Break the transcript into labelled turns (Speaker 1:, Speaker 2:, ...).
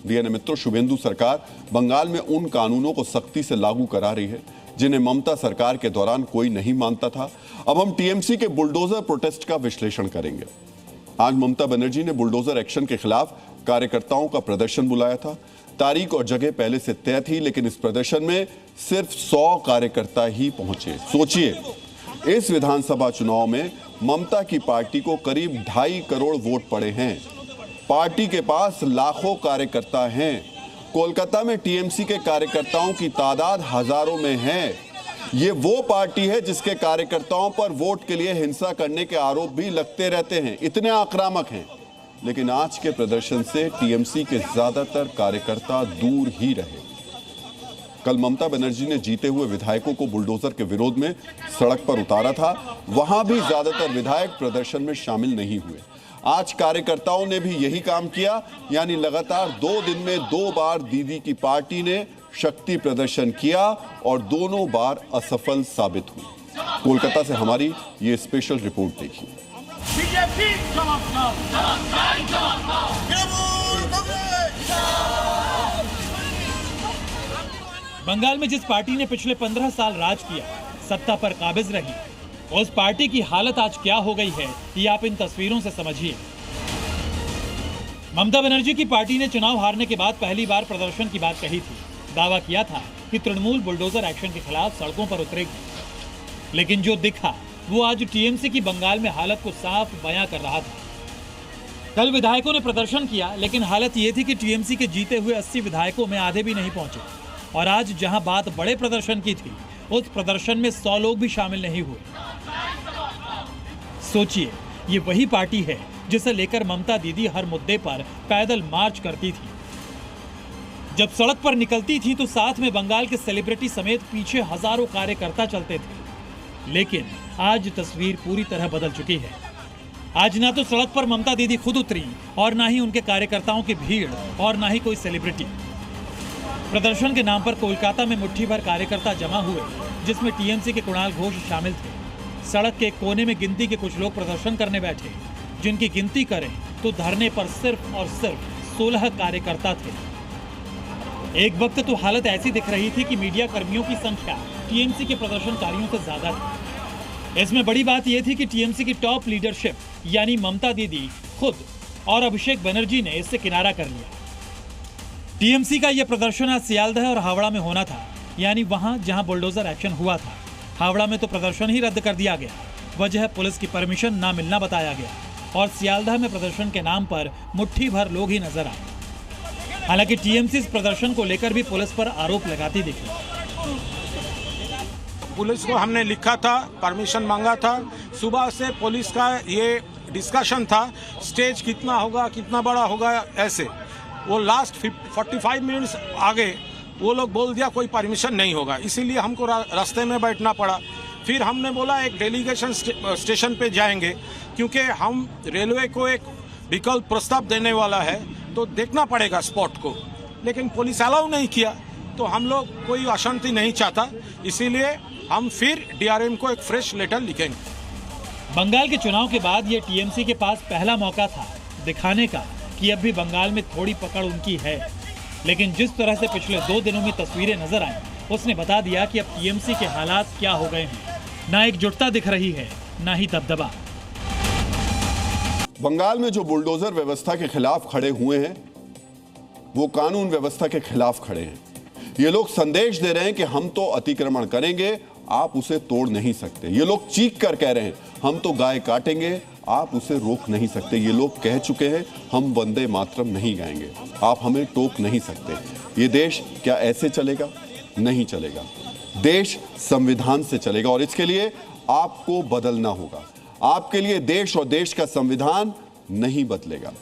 Speaker 1: DNA मित्रों, शुभेंदु सरकार बंगाल में उन कानूनों को सख्ती से लागू करा रही है जिन्हें ममता सरकार के दौरान कोई नहीं मानता था। अब हम टीएमसी के बुलडोजर प्रोटेस्ट का विश्लेषण करेंगे। आज ममता बनर्जी ने बुलडोजर एक्शन के खिलाफ कार्यकर्ताओं का प्रदर्शन बुलाया था। तारीख और जगह पहले से तय थी, लेकिन इस प्रदर्शन में सिर्फ 100 कार्यकर्ता ही पहुंचे। सोचिए, इस विधानसभा चुनाव में ममता की पार्टी को करीब 2.5 करोड़ वोट पड़े हैं। पार्टी के पास लाखों कार्यकर्ता हैं। कोलकाता में टीएमसी के कार्यकर्ताओं की तादाद हजारों में है। ये वो पार्टी है जिसके कार्यकर्ताओं पर वोट के लिए हिंसा करने के आरोप भी लगते रहते हैं, इतने आक्रामक हैं। लेकिन आज के प्रदर्शन से टीएमसी के ज्यादातर कार्यकर्ता दूर ही रहे। कल ममता बनर्जी ने जीते हुए विधायकों को बुलडोजर के विरोध में सड़क पर उतारा था। वहां भी ज्यादातर विधायक प्रदर्शन में शामिल नहीं हुए। आज कार्यकर्ताओं ने भी यही काम किया, यानी लगातार 2 दिन में 2 बार दीदी की पार्टी ने शक्ति प्रदर्शन किया और दोनों बार असफल साबित हुई। कोलकाता से हमारी ये स्पेशल रिपोर्ट देखिए।
Speaker 2: बंगाल में जिस पार्टी ने पिछले 15 साल राज किया, सत्ता पर काबिज रही, उस पार्टी की हालत आज क्या हो गई है, ये आप इन तस्वीरों से समझिए। ममता बनर्जी की पार्टी ने चुनाव हारने के बाद पहली बार प्रदर्शन की बात कही थी। दावा किया था कि तृणमूल बुलडोजर एक्शन के खिलाफ सड़कों पर उतरेगी, लेकिन जो दिखा वो आज टीएमसी की बंगाल में हालत को साफ बयां कर रहा था। कल विधायकों ने प्रदर्शन किया, लेकिन हालत ये थी कि टीएमसी के जीते हुए 80 विधायकों में आधे भी नहीं पहुंचे। और आज जहां बात बड़े प्रदर्शन की थी, उस प्रदर्शन में 100 लोग भी शामिल नहीं हुए। सोचिए, ये वही पार्टी है जिसे लेकर ममता दीदी हर मुद्दे पर पैदल मार्च करती थी। जब सड़क पर निकलती थी तो साथ में बंगाल के सेलिब्रिटी समेत पीछे हजारों कार्यकर्ता चलते थे। लेकिन आज तस्वीर पूरी तरह बदल चुकी है। आज ना तो सड़क पर ममता दीदी खुद उतरी और ना ही उनके कार्यकर्ताओं की भीड़ और ना ही कोई सेलिब्रिटी। प्रदर्शन के नाम पर कोलकाता में मुट्ठी भर कार्यकर्ता जमा हुए, जिसमें टीएमसी के कुणाल घोष शामिल थे। सड़क के कोने में गिनती के कुछ लोग प्रदर्शन करने बैठे, जिनकी गिनती करें तो धरने पर सिर्फ और सिर्फ 16 कार्यकर्ता थे। एक वक्त तो हालत ऐसी दिख रही थी कि मीडिया कर्मियों की संख्या टीएमसी के प्रदर्शनकारियों से ज्यादा थी। इसमें बड़ी बात यह थी कि टीएमसी की टॉप लीडरशिप यानी ममता दीदी खुद और अभिषेक बनर्जी ने इससे किनारा कर लिया। टीएमसी का यह प्रदर्शन आज सियालदह और हावड़ा में होना था, यानी वहां जहां बुलडोजर एक्शन हुआ था। हावड़ा में तो प्रदर्शन ही रद्द कर दिया गया। वजह पुलिस की परमिशन ना मिलना बताया गया और सियालदह में प्रदर्शन के नाम पर मुट्ठी भर लोग ही नजर आए। हालांकि टीएमसी इस प्रदर्शन को लेकर भी पुलिस पर आरोप लगाती दिखी।
Speaker 3: पुलिस को हमने लिखा था, परमिशन मांगा था। सुबह से पुलिस का ये डिस्कशन था, स्टेज कितना होगा, कितना बड़ा होगा, ऐसे। वो लास्ट 45 मिनट्स आगे वो लोग बोल दिया कोई परमिशन नहीं होगा, इसीलिए हमको रास्ते में बैठना पड़ा। फिर हमने बोला एक डेलीगेशन स्टेशन पे जाएंगे, क्योंकि हम रेलवे को एक विकल्प प्रस्ताव देने वाला है, तो देखना पड़ेगा स्पॉट को। लेकिन पुलिस अलाउ नहीं किया, तो हम लोग कोई अशांति नहीं चाहता, इसीलिए हम फिर डीआरएम को एक फ्रेश लेटर लिखेंगे।
Speaker 2: बंगाल के चुनाव के बाद ये टीएमसी के पास पहला मौका था दिखाने का कि अब भी बंगाल में थोड़ी पकड़ उनकी है। लेकिन जिस तरह से पिछले 2 दिनों में तस्वीरें नजर आई, उसने बता दिया कि अब टीएमसी के हालात क्या हो गए हैं। ना एकजुटता दिख रही है, ना ही दबदबा।
Speaker 1: बंगाल में जो बुलडोजर व्यवस्था के खिलाफ खड़े हुए हैं, वो कानून व्यवस्था के खिलाफ खड़े हैं। ये लोग संदेश दे रहे हैं कि हम तो अतिक्रमण करेंगे, आप उसे तोड़ नहीं सकते। ये लोग चीख कर कह रहे हैं हम तो गाय काटेंगे, आप उसे रोक नहीं सकते। ये लोग कह चुके हैं हम वंदे मातरम नहीं गाएंगे, आप हमें टोक नहीं सकते। ये देश क्या ऐसे चलेगा? नहीं चलेगा। देश संविधान से चलेगा और इसके लिए आपको बदलना होगा। आपके लिए देश और देश का संविधान नहीं बदलेगा।